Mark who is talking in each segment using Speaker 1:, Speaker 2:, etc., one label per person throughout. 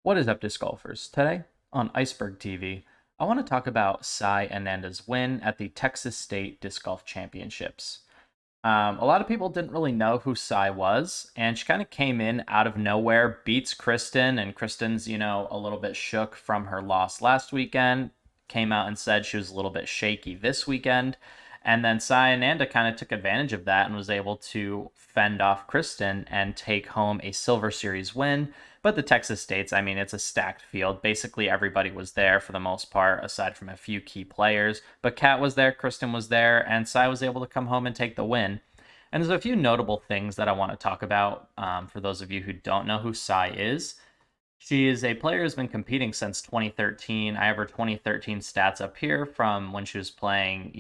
Speaker 1: What is up, disc golfers? Today on Iceberg TV, I want to talk about Sai Ananda's win at the Texas State Disc Golf Championships. A lot of people didn't really know who Sai was, and she kind of came in out of nowhere, beats Kristen, and Kristen's, a little bit shook from her loss last weekend, came out and said she was a little bit shaky this weekend, and then Sai Ananda kind of took advantage of that and was able to fend off Kristen and take home a Silver Series win. But the Texas States, it's a stacked field. Basically, everybody was there for the most part, aside from a few key players. But Kat was there, Kristen was there, and Sai was able to come home and take the win. And there's a few notable things that I want to talk about for those of you who don't know who Sai is. She is a player who's been competing since 2013. I have her 2013 stats up here from when she was playing,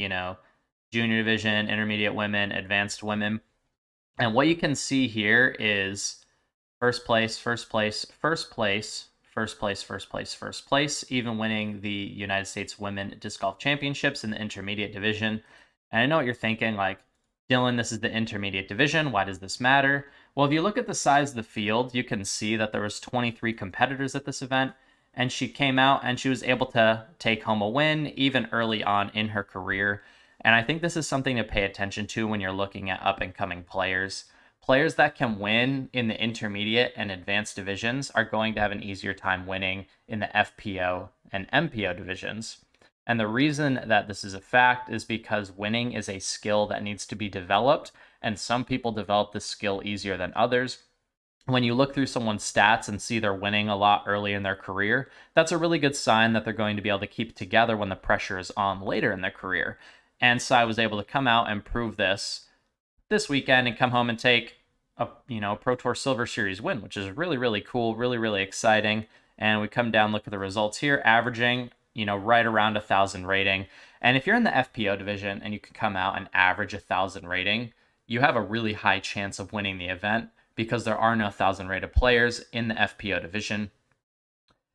Speaker 1: junior division, intermediate women, advanced women. And what you can see here is first place, first place, first place, first place, first place, first place, even winning the United States Women Disc Golf Championships in the intermediate division. And I know what you're thinking, like, Dylan, this is the intermediate division. Why does this matter? Well, if you look at the size of the field, you can see that there was 23 competitors at this event, and she came out and she was able to take home a win even early on in her career. And I think this is something to pay attention to when you're looking at up-and-coming players. Players that can win in the intermediate and advanced divisions are going to have an easier time winning in the FPO and MPO divisions. And the reason that this is a fact is because winning is a skill that needs to be developed, and some people develop this skill easier than others. When you look through someone's stats and see they're winning a lot early in their career, that's a really good sign that they're going to be able to keep it together when the pressure is on later in their career. And Sai was able to come out and prove this weekend and come home and take a Pro Tour Silver Series win, which is really, really cool, really, really exciting. And we come down, look at the results here, averaging, right around 1,000 rating. And if you're in the FPO division and you can come out and average 1,000 rating, you have a really high chance of winning the event because there are no 1,000 rated players in the FPO division.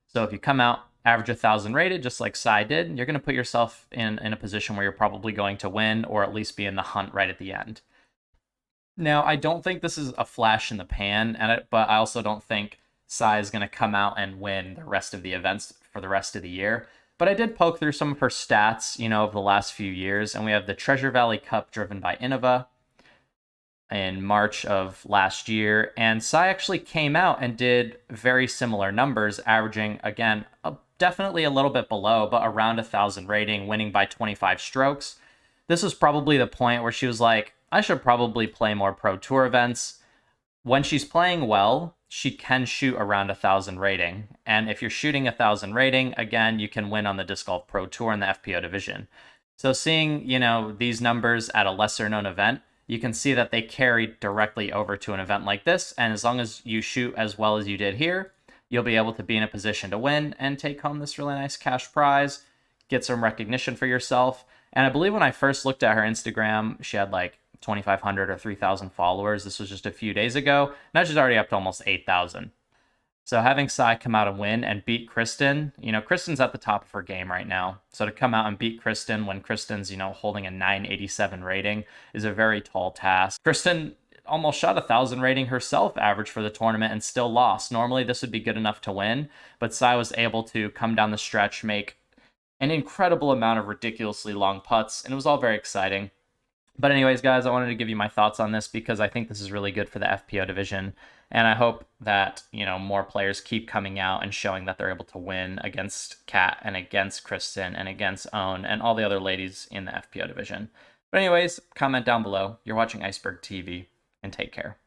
Speaker 1: So if you come out, average 1,000 rated, just like Sai did, you're going to put yourself in a position where you're probably going to win or at least be in the hunt right at the end. Now, I don't think this is a flash in the pan, but I also don't think Sai is going to come out and win the rest of the events for the rest of the year. But I did poke through some of her stats, of the last few years, and we have the Treasure Valley Cup driven by Innova in March of last year, and Sai actually came out and did very similar numbers, averaging, again, definitely a little bit below, but around 1,000 rating, winning by 25 strokes. This was probably the point where she was like, I should probably play more Pro Tour events. When she's playing well, she can shoot around 1,000 rating. And if you're shooting 1,000 rating, again, you can win on the Disc Golf Pro Tour in the FPO division. So seeing, these numbers at a lesser known event, you can see that they carry directly over to an event like this. And as long as you shoot as well as you did here, you'll be able to be in a position to win and take home this really nice cash prize, get some recognition for yourself. And I believe when I first looked at her Instagram, she had like 2,500 or 3,000 followers. This was just a few days ago. Now she's already up to almost 8,000. So having Sai come out and win and beat Kristen, Kristen's at the top of her game right now. So to come out and beat Kristen when Kristen's, holding a 987 rating is a very tall task. Kristen almost shot 1,000 rating herself average for the tournament and still lost. Normally this would be good enough to win, but Sai was able to come down the stretch, make an incredible amount of ridiculously long putts, and it was all very exciting. But anyways, guys, I wanted to give you my thoughts on this because I think this is really good for the FPO division. And I hope that, more players keep coming out and showing that they're able to win against Kat and against Kristen and against Own and all the other ladies in the FPO division. But anyways, comment down below. You're watching Iceberg TV, and take care.